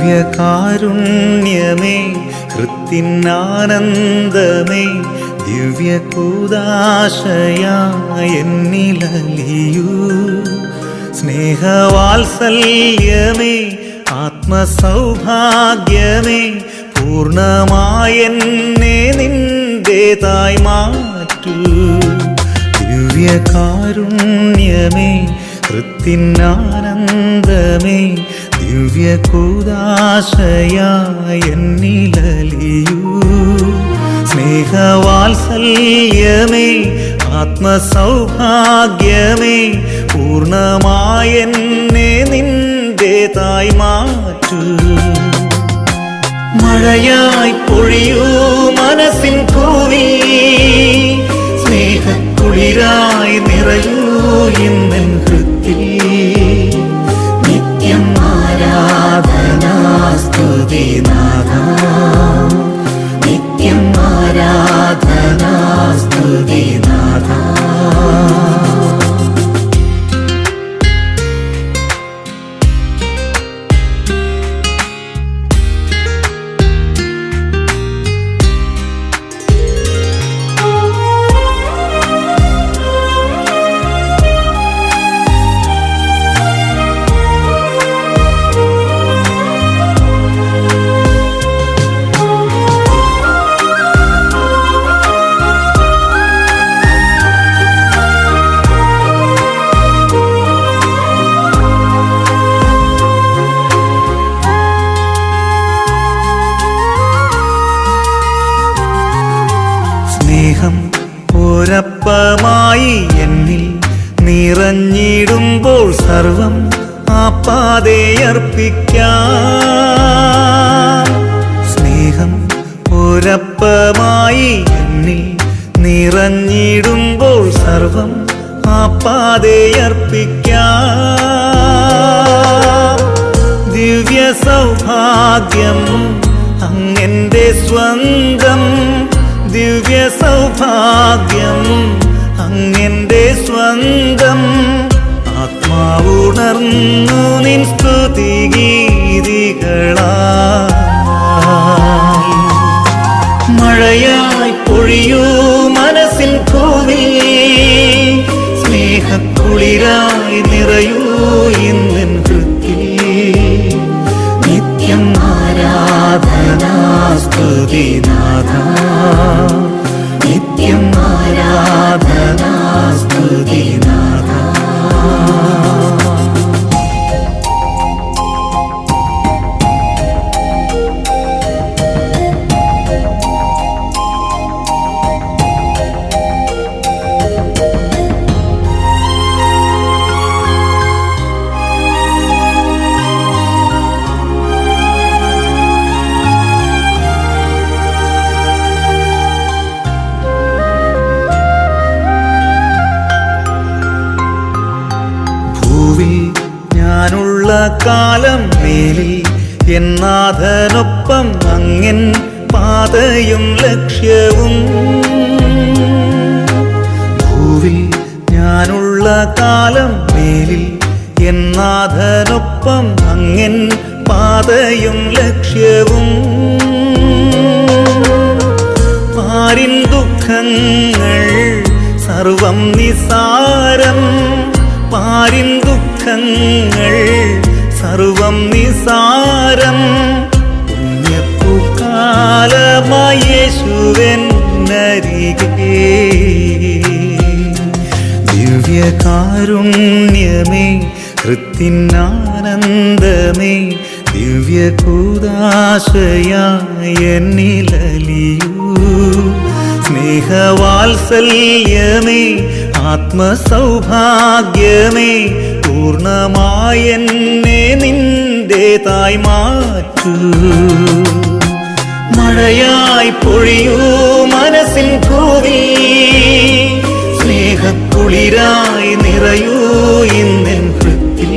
ദിവ്യകാരുണ്യമേ, ഹൃത്തിനാനന്ദമേ, ദിവ്യകൂദാശയായ എന്നിലലിയൂ. സ്നേഹവാത്സല്യമേ, ആത്മസൗഭാഗ്യമേ, പൂർണ്ണമായെന്നെ നിന്റേതായി മാറ്റൂ. ദിവ്യകാരുണ്യമേ, ഹൃത്തിനാനന്ദമേ, ദിവ്യകൂദാശയായ എന്നിലലിയൂ. സ്നേഹവാത്സല്യമേ, ആത്മസൗഭാഗ്യമേ, പൂർണ്ണമായെന്നെ നിന്റേതായി മാറ്റൂ. മഴയായി പൊഴിയൂ മനസ്സിൻ പൂവിൽ, സ്നേഹക്കുളിരായി നിറയൂ ഇന്നെൻ ഹൃത്തിൽ. നിത്യം ആരാധനാ സ്തുതി നാഥാ, നിത്യം ആരാധനാ സ്തുതി നാഥാ. സ്നേഹം ഒരപ്പമായി എന്നിൽ നിറഞ്ഞിടുമ്പോൾ സർവം ആപ്പാതെ അർപ്പിക്കാം. സ്നേഹം ഒരപ്പമായി എന്നിൽ നിറഞ്ഞിടുമ്പോൾ സർവം ആപ്പാതെ അർപ്പിക്കാം. ദിവ്യ സൗഭാഗ്യം അങ്ങെന്റെ സ്വന്തം, ദിവ്യ സൗഭാഗ്യം അങ്ങെന്റെ സ്വന്തം. ആത്മാവുണർന്നു നിൻ സ്തുതിഗീതികളായി. മഴയായി പൊഴിയൂ മനസ്സിൻ പൂവിൽ, സ്നേഹക്കുളിരായി നിറയൂ ഇന്നെൻ ഹൃത്തിൽ. നിത്യം ആരാധനാ സ്തുതി നാഥാ, നിത്യം ആരാധനാ സ്തുതി നാഥാ. ഞാനുള്ള കാലം മേലിൽ എന്നാഥനൊപ്പം അങ്ങൻ പാതയും ലക്ഷ്യവും. ഭൂവിൽ ഞാനുള്ള കാലം മേലിൽ എന്നാഥനൊപ്പം അങ്ങൻ പാതയും ലക്ഷ്യവും. പാരിൻ ദുഃഖങ്ങൾ സർവം നിസാരം, പാരിൻ ദുഃഖങ്ങൾ സർവം നിസാരം. പുണ്യപ്പൂക്കാലമായി യേശുവെന്നരികെ. ദിവ്യകാരുണ്യമേ, ഹൃത്തിനാനന്ദമേ, ദിവ്യകൂദാശയായ എന്നിലലിയൂ. സ്നേഹവാത്സല്യമേ, ആത്മസൗഭാഗ്യമേ, പൂർണ്ണമായെന്നെ നിന്റേതായി മാറ്റൂ. മഴയായി പൊഴിയൂ മനസ്സിൻ പൂവിൽ, സ്നേഹക്കുളിരായി നിറയൂ ഇന്നെൻ ഹൃത്തിൽ.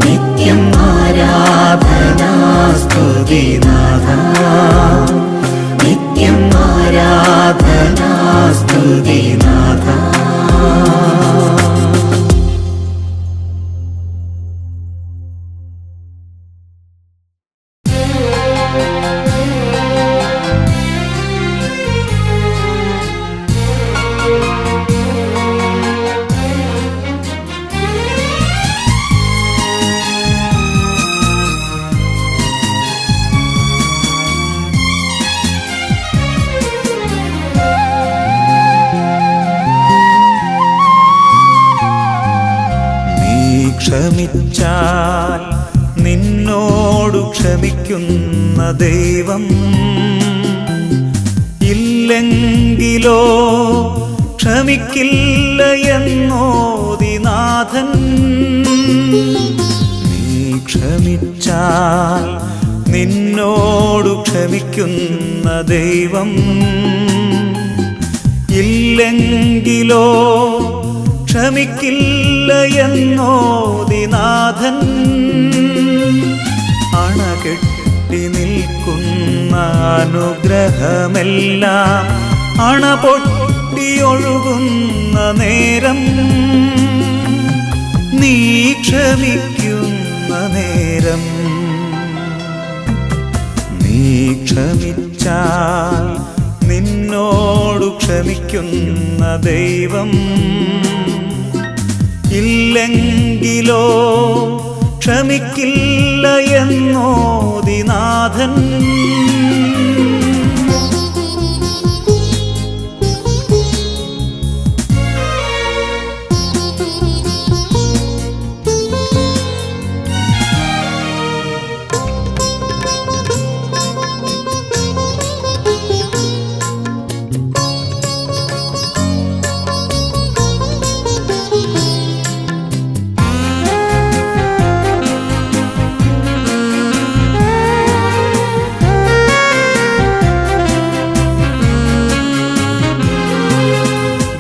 നിത്യം ആരാധനാ സ്തുതി നാഥാ, നിത്യം ആരാധനാ സ്തുതി നാഥാ. ക്ഷമിച്ചാൽ നിന്നോടു ക്ഷമിക്കുന്ന ദൈവം, ഇല്ലെങ്കിലോ ക്ഷമിക്കില്ല എന്നോതി നാഥൻ. നീ ക്ഷമിച്ചാൽ നിന്നോടു ക്ഷമിക്കുന്ന ദൈവം, ഇല്ലെങ്കിലോ ക്ഷമിക്കില്ല എന്നോതി നാഥൻ. അണകെട്ടി നിൽക്കുന്ന അനുഗ്രഹമെല്ലാം അണ പൊട്ടിയൊഴുകുന്ന നേരം, നീ ക്ഷമിക്കുന്ന നേരം, നീ ക്ഷമിച്ചാൽ നിന്നോടു ക്ഷമിക്കുന്ന ദൈവം, ഇല്ലെങ്കിലോ ക്ഷമിക്കില്ല എന്നോതി നാഥൻ.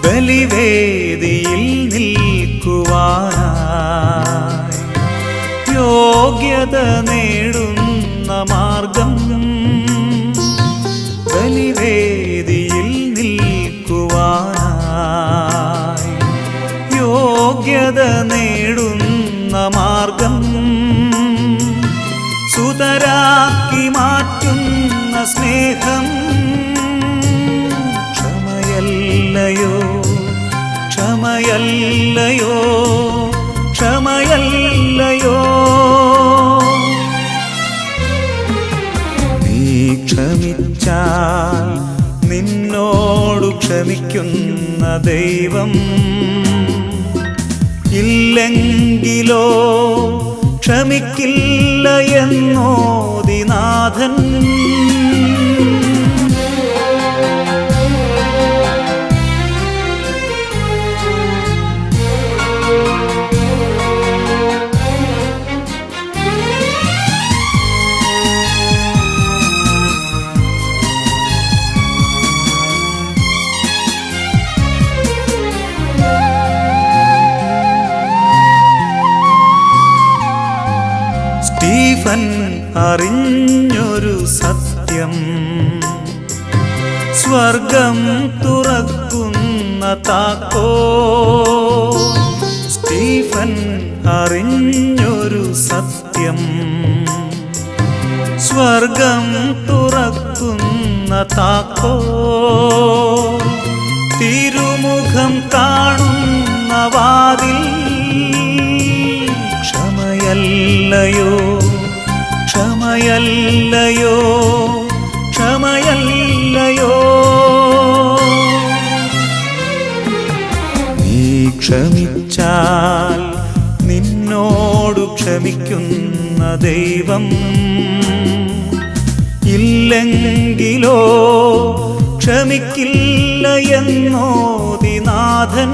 ബലിവേദിയിൽ നിൽക്കുവാനായി യോഗ്യത നേടുന്ന മാർഗം, ബലിവേദിയിൽ നിൽക്കുവാനായി യോഗ്യത നേടുന്ന മാർഗം, സുതരാക്കി മാറ്റുന്ന സ്നേഹം, ക്ഷമയല്ലയോ ക്ഷമയല്ലയോ ക്ഷമയല്ലയോ. നീ ക്ഷമിച്ചാൽ നിന്നോടു ക്ഷമിക്കുന്ന ദൈവം, ഇല്ലെങ്കിലോ ക്ഷമിക്കില്ല എന്നോതി നാഥൻ. സ്റ്റീഫൻ അറിഞ്ഞൊരു സത്യം, സ്വർഗം തുറക്കുന്ന താക്കോൽ. സ്റ്റീഫൻ അറിഞ്ഞൊരു സത്യം, സ്വർഗം തുറക്കുന്ന താക്കോൽ. തിരുമുഖം കാണുന്ന വാതിൽ, ക്ഷമയല്ലയോ ക്ഷമയല്ലയോ ക്ഷമയല്ലയോ. നീ ക്ഷമിച്ചാൽ നിന്നോടു ക്ഷമിക്കുന്ന ദൈവം, ഇല്ലെങ്കിലോ ക്ഷമിക്കില്ല എന്നോതി നാഥൻ.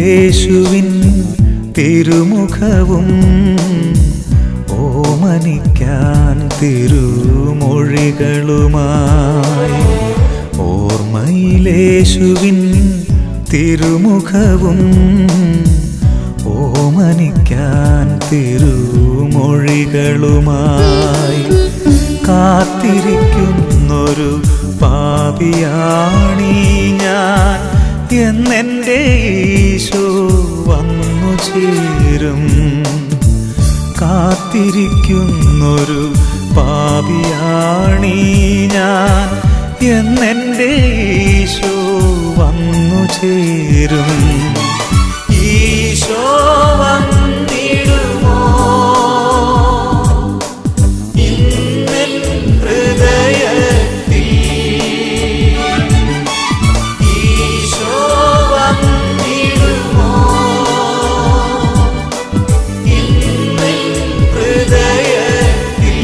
യേശുവിൻ തിരുമുഖവും ഓമനിക്കാൻ തിരുമൊഴികളുമായി, ഓർമ്മയിലേശുവിൻ തിരുമുഖവും ഓമനിക്കാൻ തിരുമൊഴികളുമായി കാത്തിരിക്കുന്നൊരു പാപിയാണീ ഞാൻ എന്നെൻ്റെ ഈശോ വന്നു ചേരും. കാത്തിരിക്കുന്നൊരു പാപിയാണീ ഞാൻ എന്നെൻ്റെ ഈശോ വന്നു ചേരും. ഈശോ വന്നിടുമോ ഇന്നെൻ ഹൃദയത്തിൽ? ഈശോ വന്നിടുമോ ഇന്നെൻ ഹൃദയത്തിൽ?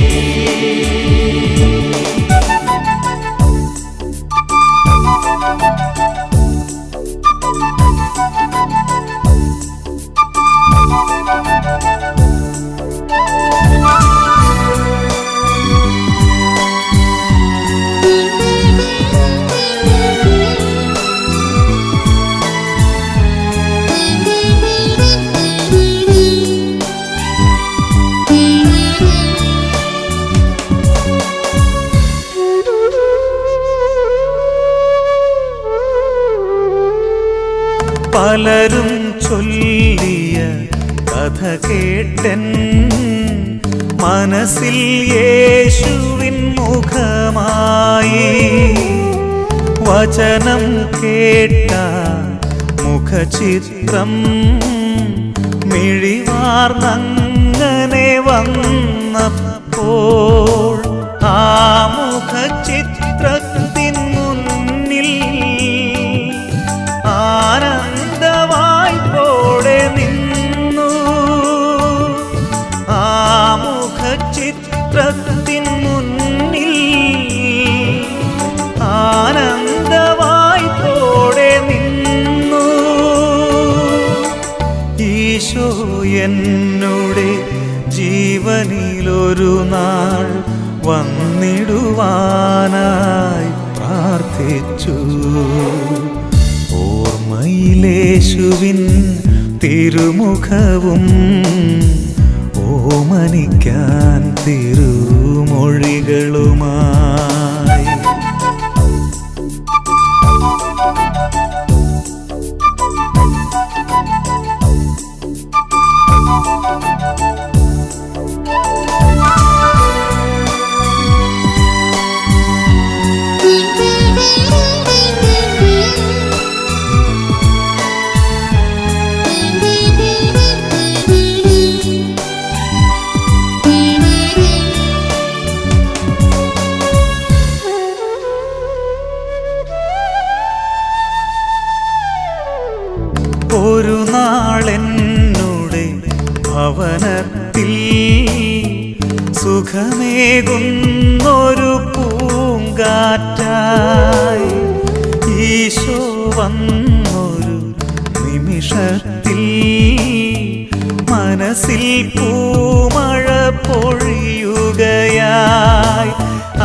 പലരും ചൊല്ലിയ കഥ കേട്ടൻ മനസ്സിൽ യേശുവിൻ മുഖമായി. വചനം കേട്ട മുഖചിത്രം മിഴിവാർന്നങ്ങനെ വന്നപ്പോൾ ആ മുഖചിത്രത്തിൻ മുന്നിൽ ആനന്ദവായ്പോടെ നിന്നു. ആ മുഖചിത്രത്തിൻ മുന്നിൽ ആനന്ദവായ്പോടെ നിന്നു. ഈശോ എന്നുടെ ജീവനിലൊരു നാൾ വന്നിടുവാനായി പ്രാർത്ഥിച്ചു. ഓർമ്മയിലേശുവിൻ തിരുമുഖവും ഓമനിക്കാൻ തിരുമൊഴികളുമായി. ഒരു നാളെന്നുടെ ഭവനത്തിൽ സുഖമേകുന്നൊരു പൂങ്കാറ്റായി ഈശോ വന്നൊരു നിമിഷത്തിൽ മനസ്സിൽ പൂമഴ പൊഴിയുകയായി.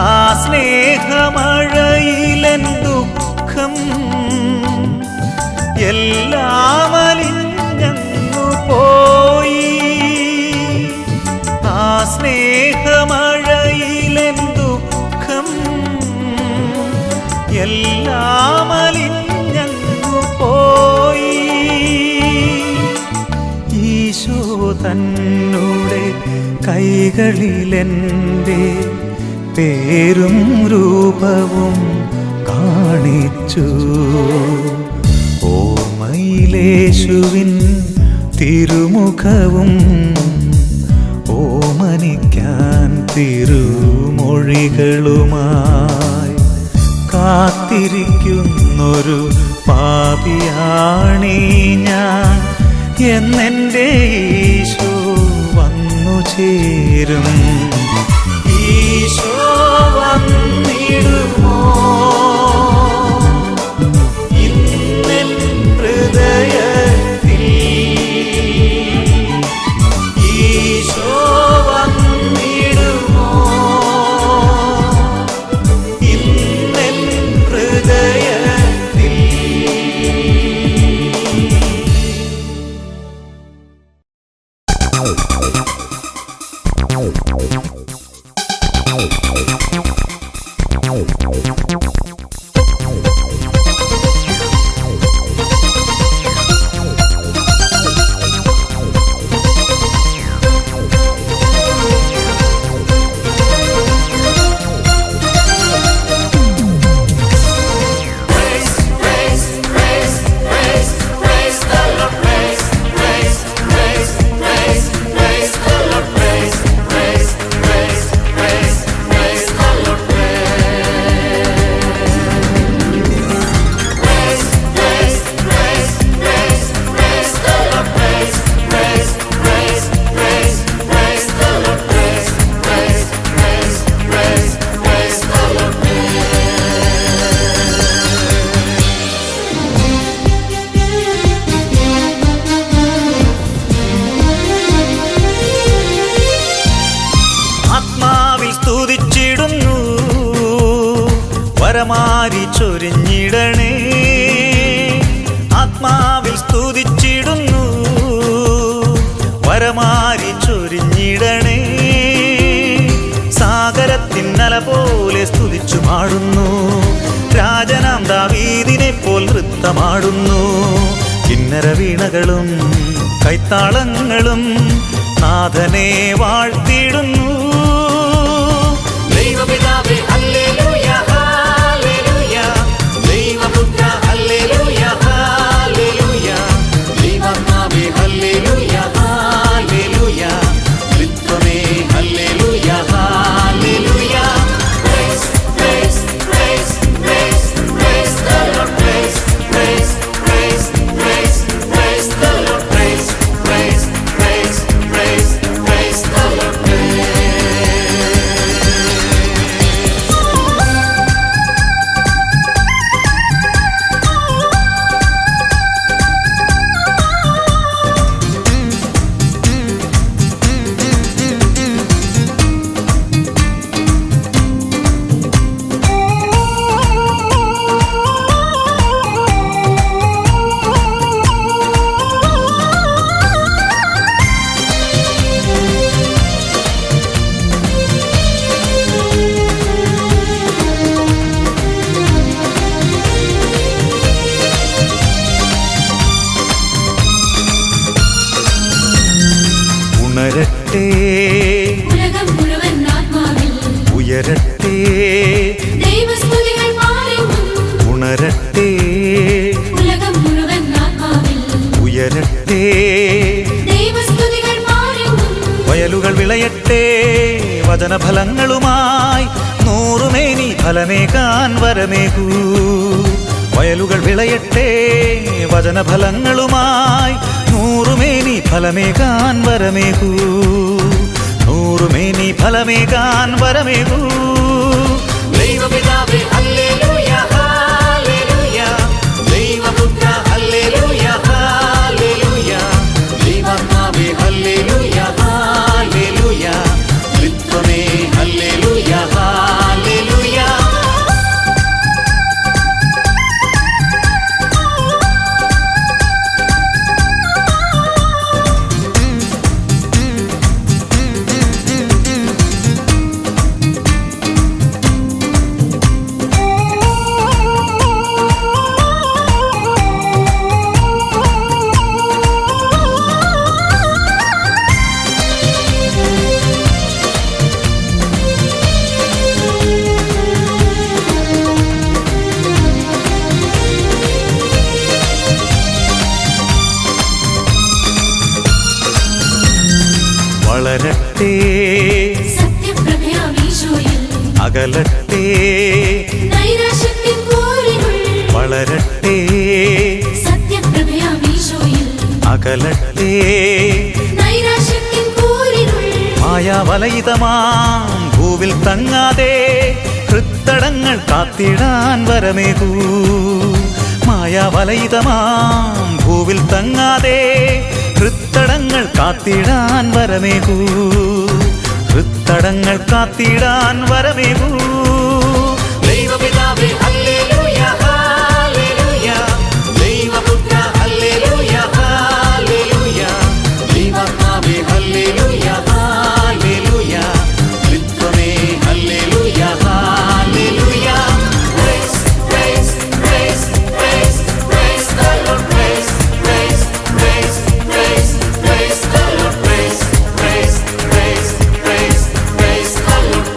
ആ സ്നേഹമഴയിലെൻ ദുഃഖം എല്ലാം അലിഞ്ഞങ്ങു പോയി. ആ സ്നേഹമഴയിലെൻ ദുഃഖം എല്ലാം അലിഞ്ഞങ്ങു പോയി. ഈശോ തന്നുടെ കൈകളിലെൻ്റെ പേരും രൂപവും കാണിച്ചു. ഓർമ്മയിലേശുവിൻ തിരുമുഖവും ഓമനിക്കാൻ തിരുമൊഴികളുമായി കാത്തിരിക്കുന്നൊരു പാപിയാണീ ഞാൻ എന്നെൻ്റെ ഈശോ വന്നു ചേരും. ഈശോ വന്നിടുമോ വരമാരി ചൊരിഞ്ഞിടണേ, ആത്മാവിൽ സ്തുതിച്ചിടുന്നു. വരമാരി ചൊരിഞ്ഞിടണേ, സാഗരത്തിന്നല പോലെ സ്തുതിച്ചു പാടുന്നു. രാജനാം ദാവീദിനെ പോൽ നൃത്തമാടുന്നു. കിന്നര വീണകളും കൈത്താളങ്ങളും നാഥനെ വാഴ്ത്തിടുന്നു. ദൈവപിതാവേ ഹല്ലേലൂയ ഹല്ലേലൂയ, ദൈവപുത്ര ഹല്ലേലൂയ ഹല്ലേലൂയ, ദൈവാത്മാവേ ഹല്ലേലൂയ ഹല്ലേലൂയ, ത്രിത്വമേ ഹല്ലേലൂയ ഹല്ലേലൂയ. Praise, praise, praise, praise, praise the Lord. Praise, praise, praise, praise, praise the Lord. Praise, praise, praise, praise, praise the Lord. ഉണരട്ടെ, ഉലകം മുഴുവൻ ആത്മാവിൽ ഉയരട്ടെ, ദൈവസ്തുതികൾ പാടുന്നു. ഉണരട്ടെ, ഉലകം മുഴുവൻ ആത്മാവിൽ ഉയരട്ടെ, ദൈവസ്തുതികൾ പാടുന്നു. വയലുകൾ വിളയട്ടെ വചനഫലങ്ങളുമായി, നൂറുമേനി ഫലമേകാൻ വരമേകൂ. വയലുകൾ വിളയട്ടെ വചനഫലങ്ങളുമായി, നൂറുമേനി ഫലമേകാൻ വരമേകൂ. നൂറുമേനി ഫലമേകാൻ വരമേകൂ. ദൈവപിതാവേ ഹല്ലേലൂയ ഹല്ലേലൂയ, ദൈവപുത്ര ഹല്ലേലൂയ ഹല്ലേലൂയ, ദൈവാത്മാവേ ഹല്ലേലൂയ ഹല്ലേലൂയ, ത്രിത്വമേ ഹല്ലേലൂയ ഹല്ലേലൂയ. വളരട്ടെ, സത്യപ്രഭയാം ഈശോയിൽ അകലട്ടെ, നൈരാശ്യത്തിൻ പോരിനുൾ. വളരട്ടെ, സത്യപ്രഭയാം ഈശോയിൽ അകലട്ടെ, നൈരാശ്യത്തിൻ പോരിനുൾ. മായാവലയിതമാം ഭൂവിൽ തങ്ങാതെ ഹൃത്തടങ്ങൾ കാത്തിടാൻ വരമേകൂ. മായാവലയിതമാം ഭൂവിൽ തങ്ങാതെ ഹൃത്തടങ്ങൾ കാത്തിടാൻ വരമേകൂ. ഹൃത്തടങ്ങൾ കാത്തിടാൻ വരമേകൂ. ദൈവപിതാവേ ഹല്ലേലൂയ ഹല്ലേലൂയ, ദൈവപുത്ര ഹല്ലേലൂയ ഹല്ലേലൂയ, ദൈവാത്മാവേ ഹല്ലേലൂയ ഹല്ലേലൂയ, ത്രിത്വമേ ഹല്ലേലൂയ ഹല്ലേലൂയ. Praise, praise, praise, praise, praise the Lord. Praise, praise, praise, praise, praise the Lord. Praise, praise, praise, praise, praise the Lord.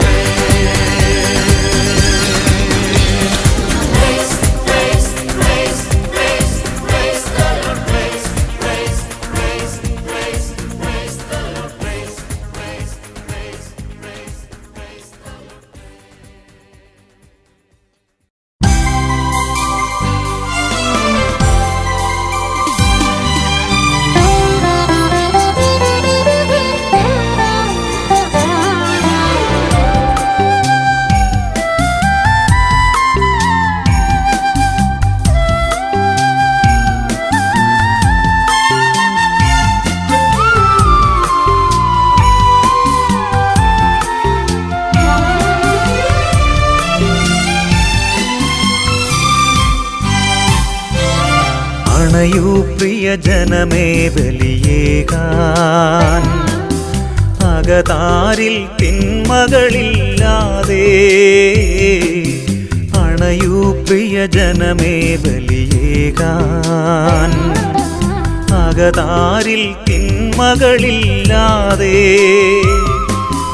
അണയൂ പ്രിയജനമേ ബലിയേകാൻ, അകതാരിൽ തിന്മകളില്ലാതെ. അണയൂ പ്രിയജനമേ ബലിയേകാൻ, അകതാരിൽ തിന്മകളില്ലാതെ.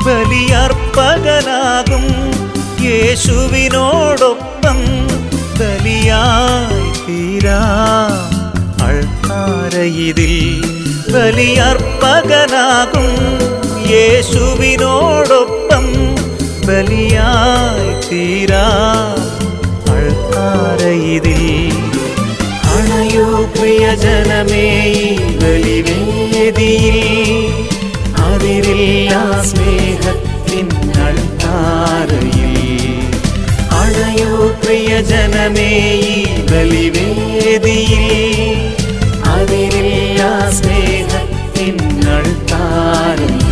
ബലിയർപ്പകനാകും യേശുവിനോടൊപ്പം ബലിയായി തീരാ അൾത്താരയിതിൽ. ബലിയർപ്പകനാകും യേശുവിനോടൊപ്പം ബലിയായി തീരാ അൾത്താരയിതിൽ. അണയൂ പ്രിയജനമേ ഈ ബലിവേദിയിൽ, അതിരില്ല സ്നേഹത്തിൻ അൾത്താരയിൽ. അണയൂ പ്രിയജനമേ ഈ ബലിവേദിയിൽ, അതിരില്ല സ്നേഹത്തിൻ അൾത്താരയിൽ.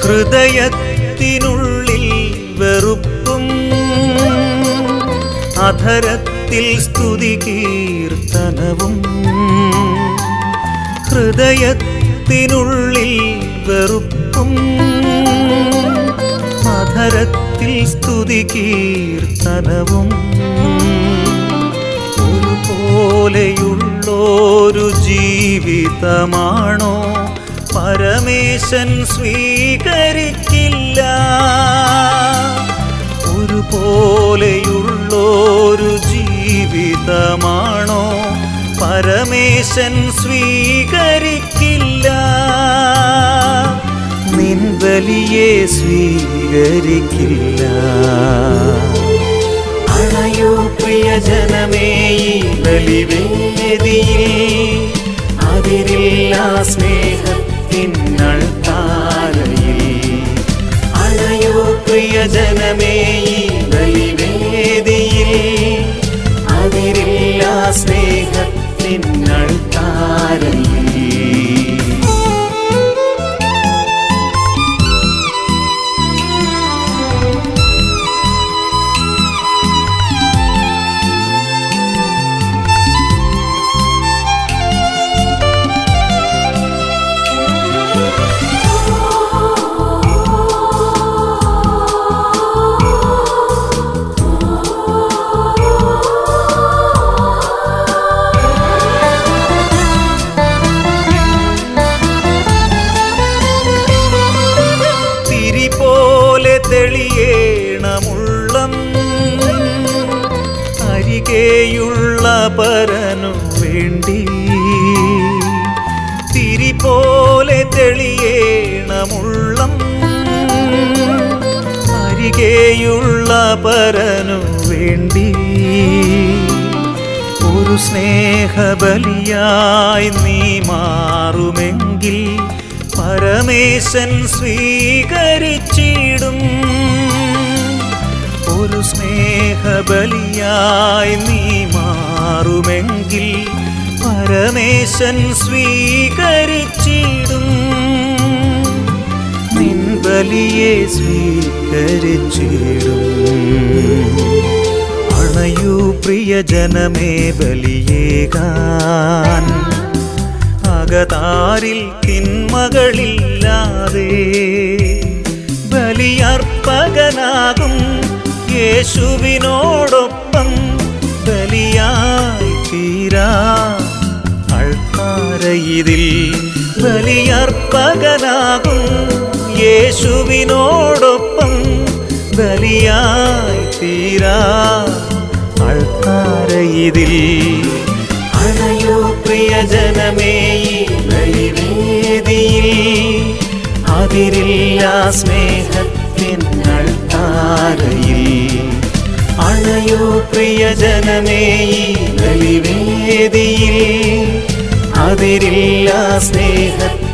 ഹൃദയത്തിനുള്ളിൽ വെറുപ്പും അധരത്തിൽ സ്തുതി കീർത്തനവും. ഹൃദയത്തിനുള്ളിൽ വെറുപ്പും അധരത്തിൽ സ്തുതി കീർത്തനവും. ഒരുപോലെയുള്ളൊരു ജീവിതമാണോ പരമേശൻ സ്വീകരിക്കില്ല. ഒരുപോലെയുള്ളൊരു ജീവിതമാണോ പരമേശൻ സ്വീകരിക്കില്ല. നിൻ ബലിയെ സ്വീകരിക്കില്ല. അണയൂ പ്രിയജനമേ ഈ ബലിവേദിയിൽ, അതിരില്ല സ്നേഹത്തിൻ അൾത്താരയിൽ. അണയൂ പ്രിയജനമേ ഈ ബലിവേദിയിൽ, അതിരില്ല സ്നേഹത്തിൻ അൾത്താരയിൽ. തെളിയേണമുള്ളം അരികെയുള്ള പരനു വേണ്ടി. തിരി പോലെ തെളിയേണമുള്ളം അരികെയുള്ള പരനു വേണ്ടി. ഒരു സ്നേഹബലിയായി നീ മാറുമെങ്കിൽ പരമേശൻ സ്വീകരിച്ചിടും. ഒരു സ്നേഹബലിയായി നീ മാറുമെങ്കിൽ പരമേശൻ സ്വീകരിച്ചിടും. നിൻ ബലിയെ സ്വീകരിച്ചിടും. അണയൂ പ്രിയജനമേ ബലിയേകാൻ, അകതാരിൽ തിന്മകളില്ലാതെ. ബലിയർപ്പകനാകും യേശുവിനോടൊപ്പം ബലിയായി തീരാ അൾത്താരയിതിൽ. ബലിയർപ്പകനാകും യേശുവിനോടൊപ്പം ബലിയായി തീരാ അൾത്താരയിതിൽ. അണയൂ പ്രിയജനമേ ഈ ബലിവേദിയിൽ, അതിരില്ല സ്നേഹത്തിൻ അൾത്താരയിൽ. അണയൂ പ്രിയജനമേ ഈ ബലിവേദിയിൽ അതിരില്ല സ്നേഹത്തിൽ